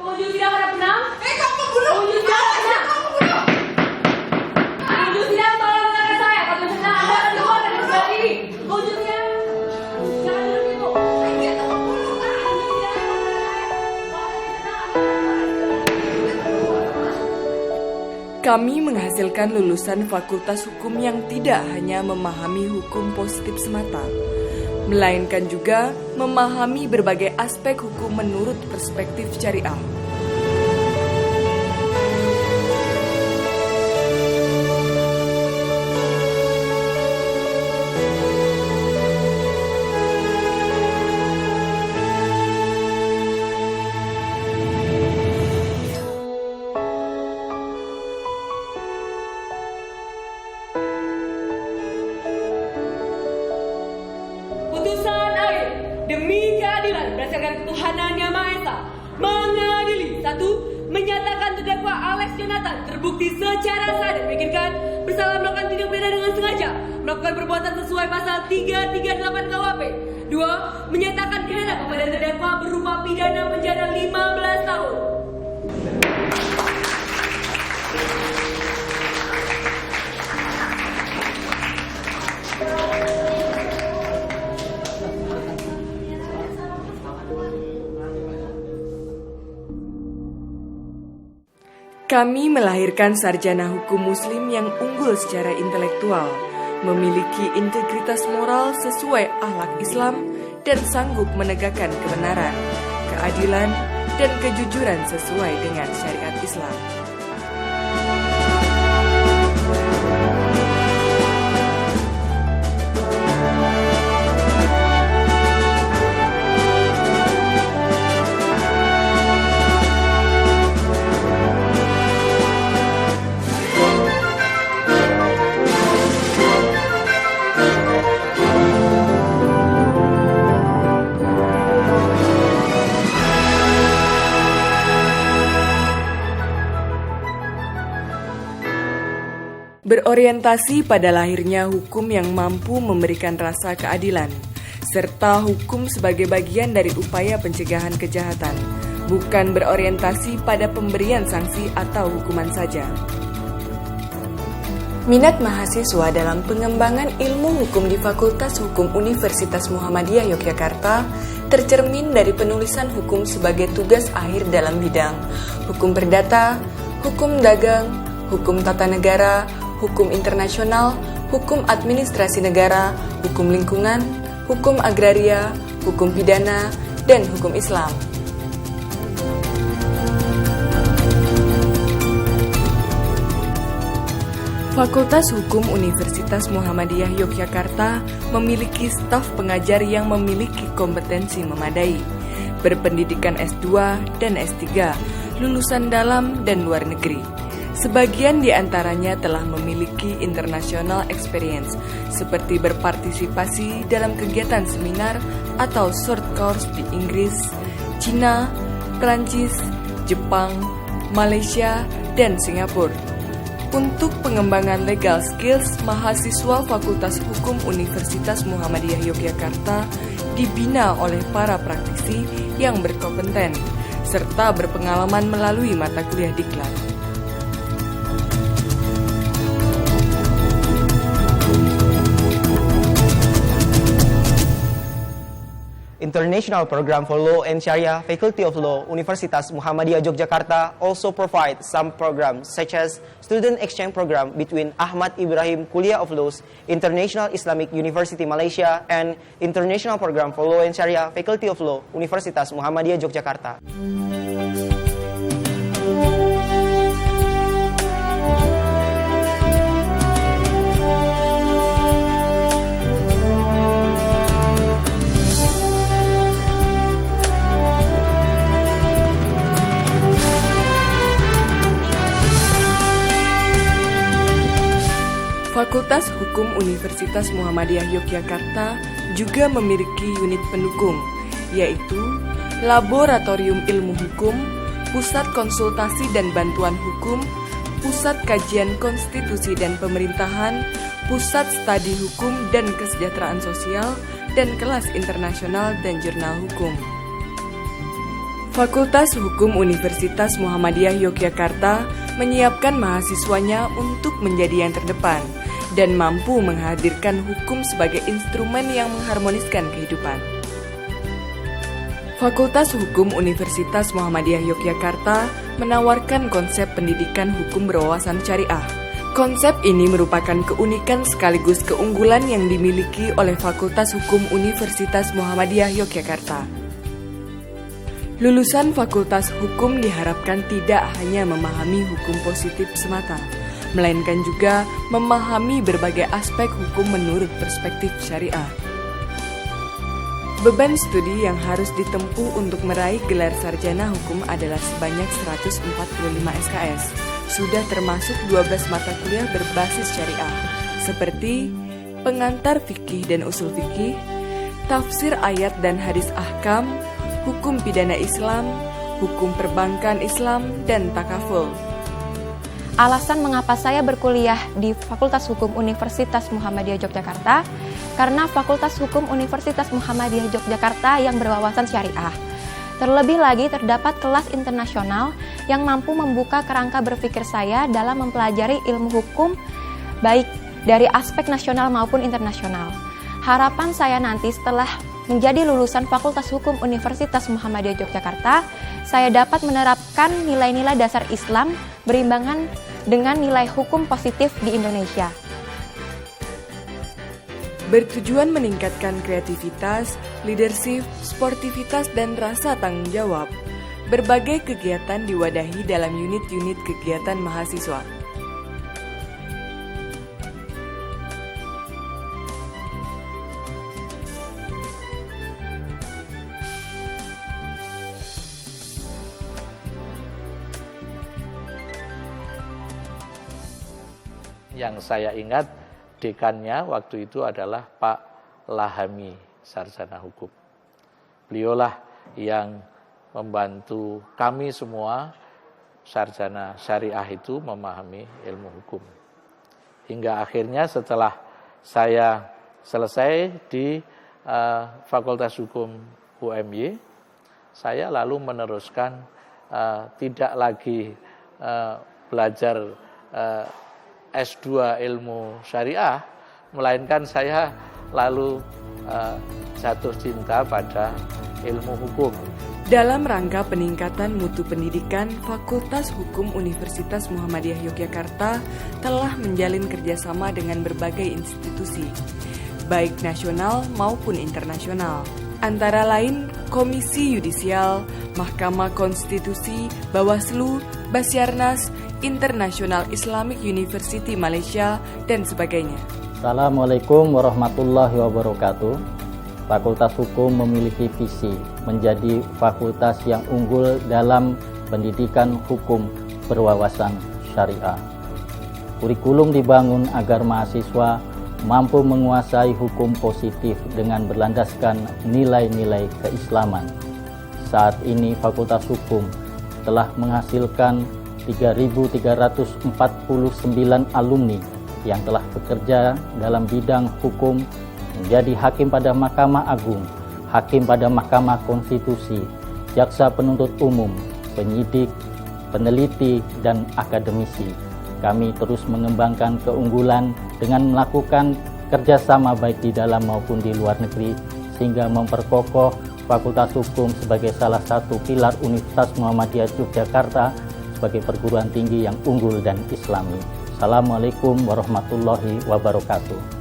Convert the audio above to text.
Pengunjung sidang harap tenang. Kamu pembunuh! Pengunjung sidang harap tenang. Kamu pembunuh! Pengunjung sidang tolong dengarkan saya. Kalau sedang Anda akan keluar dari sidang ini. Pengunjung sidang. Jangan duduk ibu. Dia tak pembunuh! Pengunjung sidang harap tenang. Kami menghasilkan lulusan Fakultas Hukum yang tidak hanya memahami hukum positif semata, melainkan juga memahami berbagai aspek hukum menurut perspektif syariah. Putusan akhir demi keadilan berdasarkan ketuhanan yang Maha Esa mengadili. 1. Menyatakan terdakwa Alex Jonathan terbukti secara sah dan meyakinkan bersalah melakukan tindak pidana dengan sengaja melakukan perbuatan sesuai pasal 338 KUHP. 2. Menyatakan pidana kepada terdakwa berupa pidana penjara 15 tahun. Kami melahirkan sarjana hukum muslim yang unggul secara intelektual, memiliki integritas moral sesuai akhlak Islam, dan sanggup menegakkan kebenaran, keadilan, dan kejujuran sesuai dengan syariat Islam. Berorientasi pada lahirnya hukum yang mampu memberikan rasa keadilan, serta hukum sebagai bagian dari upaya pencegahan kejahatan, bukan berorientasi pada pemberian sanksi atau hukuman saja. Minat mahasiswa dalam pengembangan ilmu hukum di Fakultas Hukum Universitas Muhammadiyah Yogyakarta tercermin dari penulisan hukum sebagai tugas akhir dalam bidang hukum perdata, hukum dagang, hukum tata negara, hukum internasional, hukum administrasi negara, hukum lingkungan, hukum agraria, hukum pidana, dan hukum Islam. Fakultas Hukum Universitas Muhammadiyah Yogyakarta memiliki staf pengajar yang memiliki kompetensi memadai, berpendidikan S2 dan S3, lulusan dalam dan luar negeri. Sebagian di antaranya telah memiliki international experience, seperti berpartisipasi dalam kegiatan seminar atau short course di Inggris, Cina, Perancis, Jepang, Malaysia, dan Singapura. Untuk pengembangan legal skills, mahasiswa Fakultas Hukum Universitas Muhammadiyah Yogyakarta dibina oleh para praktisi yang berkompeten, serta berpengalaman melalui mata kuliah diklat. International Program for Law and Sharia, Faculty of Law, Universitas Muhammadiyah Yogyakarta also provide some programs such as Student Exchange Program between Ahmad Ibrahim Kuliah of Laws, International Islamic University Malaysia, and International Program for Law and Sharia, Faculty of Law, Universitas Muhammadiyah Yogyakarta. Fakultas Hukum Universitas Muhammadiyah Yogyakarta juga memiliki unit pendukung, yaitu Laboratorium Ilmu Hukum, Pusat Konsultasi dan Bantuan Hukum, Pusat Kajian Konstitusi dan Pemerintahan, Pusat Studi Hukum dan Kesejahteraan Sosial, dan Kelas Internasional dan Jurnal Hukum. Fakultas Hukum Universitas Muhammadiyah Yogyakarta menyiapkan mahasiswanya untuk menjadi yang terdepan dan mampu menghadirkan hukum sebagai instrumen yang mengharmoniskan kehidupan. Fakultas Hukum Universitas Muhammadiyah Yogyakarta menawarkan konsep pendidikan hukum berwawasan syariah. Konsep ini merupakan keunikan sekaligus keunggulan yang dimiliki oleh Fakultas Hukum Universitas Muhammadiyah Yogyakarta. Lulusan Fakultas Hukum diharapkan tidak hanya memahami hukum positif semata, melainkan juga memahami berbagai aspek hukum menurut perspektif syariah. Beban studi yang harus ditempuh untuk meraih gelar sarjana hukum adalah sebanyak 145 SKS. Sudah termasuk 12 mata kuliah berbasis syariah, seperti pengantar fikih dan usul fikih, tafsir ayat dan hadis ahkam, hukum pidana Islam, hukum perbankan Islam, dan takaful. Alasan mengapa saya berkuliah di Fakultas Hukum Universitas Muhammadiyah Yogyakarta, karena Fakultas Hukum Universitas Muhammadiyah Yogyakarta yang berwawasan syariah. Terlebih lagi terdapat kelas internasional yang mampu membuka kerangka berpikir saya dalam mempelajari ilmu hukum baik dari aspek nasional maupun internasional. Harapan saya nanti setelah menjadi lulusan Fakultas Hukum Universitas Muhammadiyah Yogyakarta, saya dapat menerapkan nilai-nilai dasar Islam berimbangan dengan nilai hukum positif di Indonesia. Bertujuan meningkatkan kreativitas, leadership, sportivitas, dan rasa tanggung jawab, berbagai kegiatan diwadahi dalam unit-unit kegiatan mahasiswa. Yang saya ingat dekannya waktu itu adalah Pak Lahami, sarjana hukum. Beliaulah yang membantu kami semua sarjana syariah itu memahami ilmu hukum. Hingga akhirnya setelah saya selesai di Fakultas Hukum UMY, saya lalu meneruskan tidak lagi belajar S2 ilmu syariah, melainkan saya lalu jatuh cinta pada ilmu hukum. Dalam rangka peningkatan mutu pendidikan, Fakultas Hukum Universitas Muhammadiyah Yogyakarta telah menjalin kerjasama dengan berbagai institusi, baik nasional maupun internasional. Antara lain Komisi Yudisial, Mahkamah Konstitusi, Bawaslu, Basyarnas, International Islamic University Malaysia, dan sebagainya. Assalamualaikum warahmatullahi wabarakatuh. Fakultas Hukum memiliki visi menjadi fakultas yang unggul dalam pendidikan hukum berwawasan syariah. Kurikulum dibangun agar mahasiswa mampu menguasai hukum positif dengan berlandaskan nilai-nilai keislaman. Saat ini Fakultas Hukum telah menghasilkan 3.349 alumni yang telah bekerja dalam bidang hukum, menjadi hakim pada Mahkamah Agung, hakim pada Mahkamah Konstitusi, jaksa penuntut umum, penyidik, peneliti, dan akademisi. Kami terus mengembangkan keunggulan dengan melakukan kerjasama baik di dalam maupun di luar negeri, sehingga memperkokoh Fakultas Hukum sebagai salah satu pilar Universitas Muhammadiyah Yogyakarta sebagai perguruan tinggi yang unggul dan islami. Assalamualaikum warahmatullahi wabarakatuh.